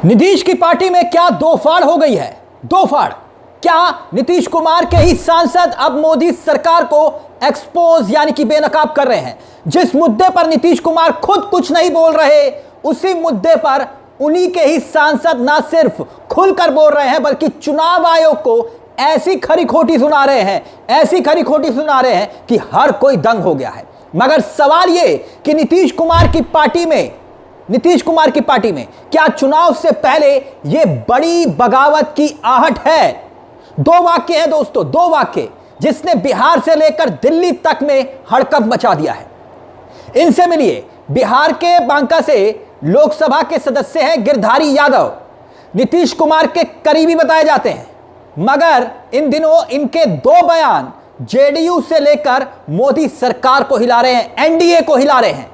नीतीश की पार्टी में क्या दो फाड़ हो गई है? दो फाड़। क्या नीतीश कुमार के ही सांसद अब मोदी सरकार को एक्सपोज यानी कि बेनकाब कर रहे हैं? जिस मुद्दे पर नीतीश कुमार खुद कुछ नहीं बोल रहे, उसी मुद्दे पर उन्हीं के ही सांसद ना सिर्फ खुलकर बोल रहे हैं बल्कि चुनाव आयोग को ऐसी खरी खोटी सुना रहे हैं, ऐसी खरी खोटी सुना रहे हैं कि हर कोई दंग हो गया है। मगर सवाल यह कि नीतीश कुमार की पार्टी में क्या चुनाव से पहले यह बड़ी बगावत की आहट है? दो वाक्य हैं दोस्तों, दो वाक्य जिसने बिहार से लेकर दिल्ली तक में हड़कंप मचा दिया है। इनसे मिलिए। बिहार के बांका से लोकसभा के सदस्य हैं गिरधारी यादव, नीतीश कुमार के करीबी बताए जाते हैं, मगर इन दिनों इनके दो बयान जेडीयू से लेकर मोदी सरकार को हिला रहे हैं, एनडीए को हिला रहे हैं।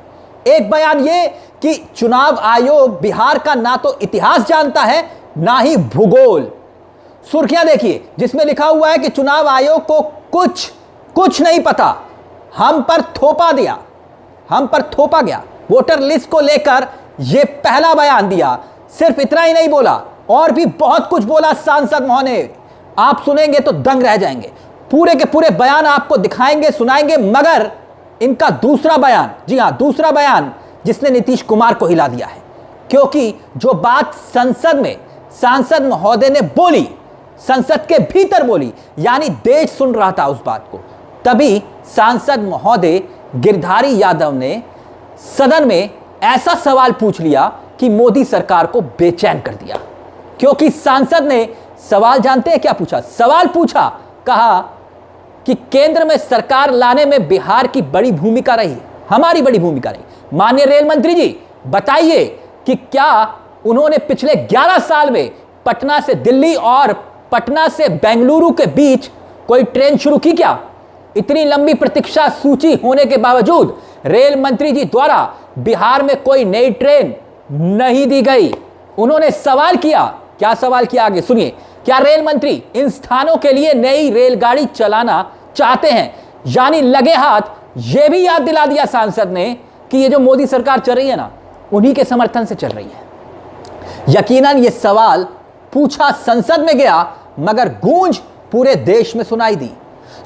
एक बयान यह कि चुनाव आयोग बिहार का ना तो इतिहास जानता है ना ही भूगोल। सुर्खियां देखिए जिसमें लिखा हुआ है कि चुनाव आयोग को कुछ नहीं पता, हम पर थोपा गया। वोटर लिस्ट को लेकर यह पहला बयान दिया। सिर्फ इतना ही नहीं बोला, और भी बहुत कुछ बोला सांसद महोदय ने। आप सुनेंगे तो दंग रह जाएंगे। पूरे के पूरे बयान आपको दिखाएंगे, सुनाएंगे, मगर इनका दूसरा बयान, जी हां, दूसरा बयान जिसने नीतीश कुमार को हिला दिया है। क्योंकि जो बात संसद में सांसद महोदय ने बोली, संसद के भीतर बोली, यानी देश सुन रहा था उस बात को, तभी सांसद महोदय गिरधारी यादव ने सदन में ऐसा सवाल पूछ लिया कि मोदी सरकार को बेचैन कर दिया। क्योंकि सांसद ने सवाल, जानते हैं क्या पूछा? सवाल पूछा, कहा कि केंद्र में सरकार लाने में बिहार की बड़ी भूमिका रही, हमारी बड़ी भूमिका रही। माननीय रेल मंत्री जी, बताइए कि क्या उन्होंने पिछले 11 साल में पटना से दिल्ली और पटना से बेंगलुरु के बीच कोई ट्रेन शुरू की क्या? इतनी लंबी प्रतीक्षा सूची होने के बावजूद रेल मंत्री जी द्वारा बिहार में कोई नई ट्रेन नहीं दी गई। उन्होंने सवाल किया, क्या सवाल किया आगे सुनिए। क्या रेल मंत्री इन स्थानों के लिए नई रेलगाड़ी चलाना चाहते हैं? यानी लगे हाथ यह भी याद दिला दिया सांसद ने कि ये जो मोदी सरकार चल रही है ना, उन्हीं के समर्थन से चल रही है। यकीनन ये सवाल पूछा, संसद में गया, मगर गूंज पूरे देश में सुनाई दी।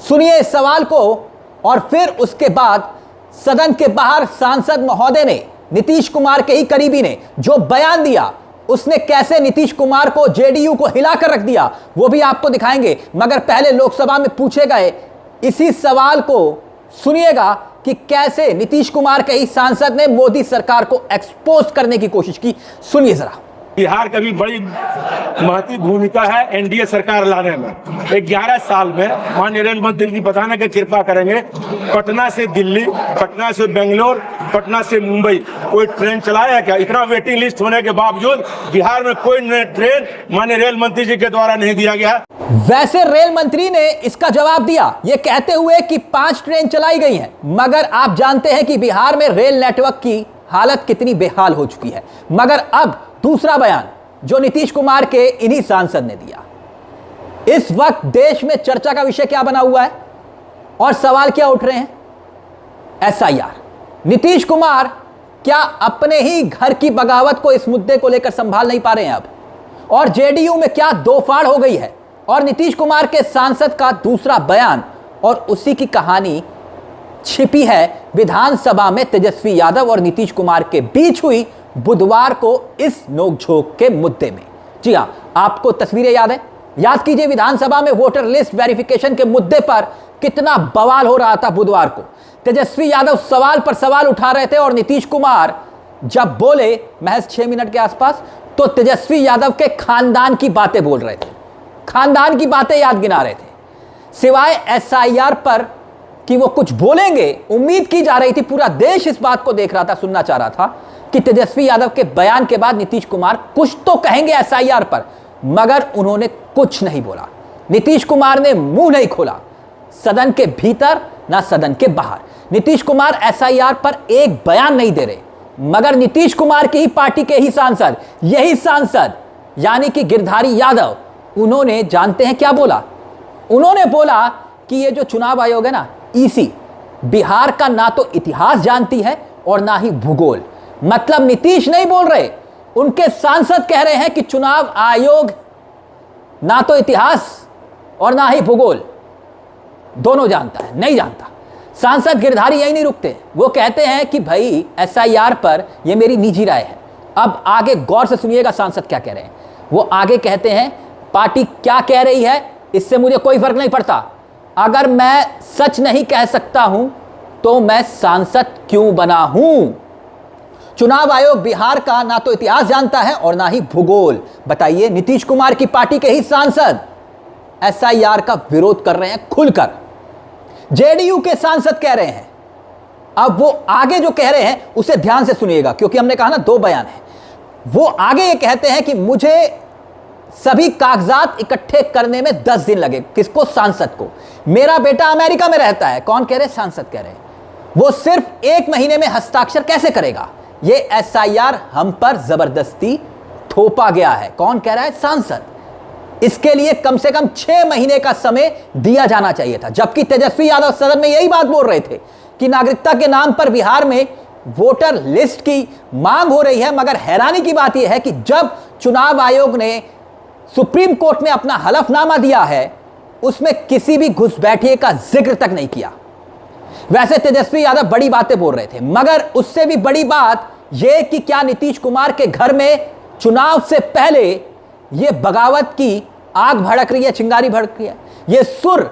सुनिए इस सवाल को। और फिर उसके बाद सदन के बाहर सांसद महोदय ने, नीतीश कुमार के ही करीबी ने जो बयान दिया, उसने कैसे नीतीश कुमार को, जेडीयू को हिलाकर रख दिया, वो भी आपको दिखाएंगे। मगर पहले लोकसभा में पूछे गए इसी सवाल को सुनिएगा कि कैसे नीतीश कुमार के ही सांसद ने मोदी सरकार को एक्सपोज करने की कोशिश की। सुनिए जरा। बिहार का भी बड़ी महत्वपूर्ण भूमिका है एनडीए सरकार लाने में। 11 साल में माननीय रेल मंत्री जी बताने की कृपा करेंगे, पटना से दिल्ली, पटना से बेंगलोर, पटना से मुंबई कोई ट्रेन चलाया है क्या? इतना वेटिंग लिस्ट होने के बावजूद बिहार में कोई ट्रेन माननीय रेल मंत्री जी के द्वारा नहीं दिया गया। वैसे रेल मंत्री ने इसका जवाब दिया ये कहते हुए कि 5 ट्रेन चलाई गई हैं, मगर आप जानते हैं कि बिहार में रेल नेटवर्क की हालत कितनी बेहाल हो चुकी है। मगर अब दूसरा बयान जो नीतीश कुमार के इन्हीं सांसद ने दिया। इस वक्त देश में चर्चा का विषय क्या बना हुआ है और सवाल क्या उठ रहे हैं? एसआईआर। नीतीश कुमार क्या अपने ही घर की बगावत को, इस मुद्दे को लेकर संभाल नहीं पा रहे हैं अब? और जेडीयू में क्या दो फाड़ हो गई है? और नीतीश कुमार के सांसद का दूसरा बयान, और उसी की कहानी छिपी है विधानसभा में तेजस्वी यादव और नीतीश कुमार के बीच हुई बुधवार को इस नोकझोंक के मुद्दे में। जी हां, आपको तस्वीरें याद है? याद कीजिए विधानसभा में वोटर लिस्ट वेरिफिकेशन के मुद्दे पर कितना बवाल हो रहा था बुधवार को। तेजस्वी यादव सवाल पर सवाल उठा रहे थे और नीतीश कुमार जब बोले महज 6 मिनट के आसपास, तो तेजस्वी यादव के खानदान की बातें बोल रहे थे, खानदान की बातें याद गिना रहे थे। सिवाय एसआईआर पर कि वो कुछ बोलेंगे, उम्मीद की जा रही थी, पूरा देश इस बात को देख रहा था, सुनना चाह रहा था कि तेजस्वी यादव के बयान के बाद नीतीश कुमार कुछ तो कहेंगे एसआईआर पर, मगर उन्होंने कुछ नहीं बोला। नीतीश कुमार ने मुंह नहीं खोला, सदन के भीतर ना सदन के बाहर। नीतीश कुमार एसआईआर पर एक बयान नहीं दे रहे, मगर नीतीश कुमार की ही पार्टी के ही सांसद, यही सांसद यानी कि गिरधारी यादव, उन्होंने जानते हैं क्या बोला? उन्होंने बोला कि ये जो चुनाव आयोग है ना, ईसी, बिहार का ना तो इतिहास जानती है और ना ही भूगोल। मतलब नीतीश नहीं बोल रहे, उनके सांसद कह रहे हैं कि चुनाव आयोग ना तो इतिहास और ना ही भूगोल दोनों जानता है, नहीं जानता। सांसद गिरधारी यही नहीं रुकते, वो कहते हैं कि भाई एसआईआर पर यह मेरी निजी राय है। अब आगे गौर से सुनिएगा सांसद क्या कह रहे हैं। वो आगे कहते हैं पार्टी क्या कह रही है इससे मुझे कोई फर्क नहीं पड़ता, अगर मैं सच नहीं कह सकता हूं तो मैं सांसद क्यों बना हूं। चुनाव आयोग बिहार का ना तो इतिहास जानता है और ना ही भूगोल। बताइए, नीतीश कुमार की पार्टी के ही सांसद एसआईआर का विरोध कर रहे हैं खुलकर। जेडीयू के सांसद कह रहे हैं, अब वो आगे जो कह रहे हैं उसे ध्यान से सुनिएगा क्योंकि हमने कहा ना दो बयान है। वो आगे ये कहते हैं कि मुझे सभी कागजात इकट्ठे करने में 10 दिन लगे। किसको? सांसद को। मेरा बेटा अमेरिका में रहता है। कौन कह रहे? सांसद कह रहे हैं। वो सिर्फ 1 महीने में हस्ताक्षर कैसे करेगा? ये एसआईआर हम पर जबरदस्ती थोपा गया है। कौन कह रहा है? सांसद। इसके लिए कम से कम 6 महीने का समय दिया जाना चाहिए था। जबकि तेजस्वी यादव सदन में यही बात बोल रहे थे कि नागरिकता के नाम पर बिहार में वोटर लिस्ट की मांग हो रही है। मगर हैरानी की बात यह है कि जब चुनाव आयोग ने सुप्रीम कोर्ट में अपना हलफनामा दिया है उसमें किसी भी घुसपैठिए का जिक्र तक नहीं किया। वैसे तेजस्वी यादव बड़ी बातें बोल रहे थे, मगर उससे भी बड़ी बात यह कि क्या नीतीश कुमार के घर में चुनाव से पहले यह बगावत की आग भड़क रही है, चिंगारी भड़क रही है। यह सुर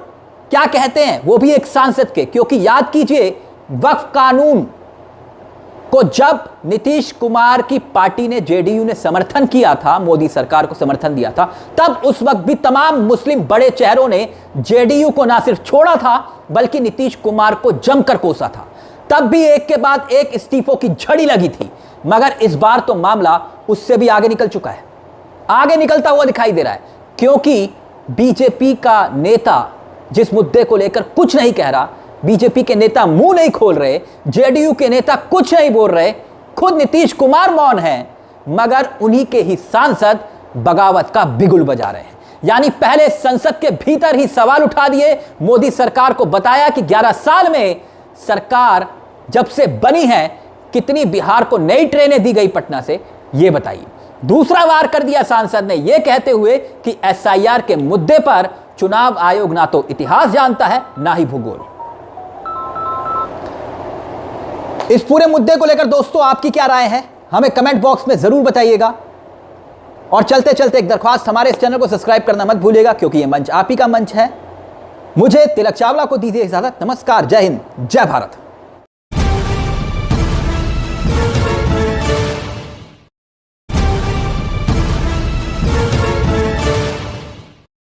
क्या कहते हैं वो भी एक सांसद के, क्योंकि याद कीजिए वक्फ कानून को जब नीतीश कुमार की पार्टी ने, जेडीयू ने समर्थन किया था, मोदी सरकार को समर्थन दिया था, तब उस वक्त भी तमाम मुस्लिम बड़े चेहरों ने जेडीयू को ना सिर्फ छोड़ा था बल्कि नीतीश कुमार को जमकर कोसा था। तब भी एक के बाद एक इस्तीफों की झड़ी लगी थी। मगर इस बार तो मामला उससे भी आगे निकल चुका है, आगे निकलता हुआ दिखाई दे रहा है, क्योंकि बीजेपी का नेता जिस मुद्दे को लेकर कुछ नहीं कह रहा, बीजेपी के नेता मुंह नहीं खोल रहे, जेडीयू के नेता कुछ नहीं बोल रहे, खुद नीतीश कुमार मौन हैं, मगर उन्हीं के ही सांसद बगावत का बिगुल बजा रहे हैं। यानी पहले संसद के भीतर ही सवाल उठा दिए, मोदी सरकार को बताया कि 11 साल में सरकार जब से बनी है कितनी बिहार को नई ट्रेनें दी गई पटना से, यह बताइए। दूसरा वार कर दिया सांसद ने यह कहते हुए कि एसआईआर के मुद्दे पर चुनाव आयोग ना तो इतिहास जानता है ना ही भूगोल। इस पूरे मुद्दे को लेकर दोस्तों आपकी क्या राय है, हमें कमेंट बॉक्स में जरूर बताइएगा। और चलते चलते एक दरख्वास्त, हमारे इस चैनल को सब्सक्राइब करना मत भूलिएगा क्योंकि यह मंच आप ही का मंच है। मुझे तिलक चावला को दीजिए इजाजत। नमस्कार, जय हिंद, जय भारत।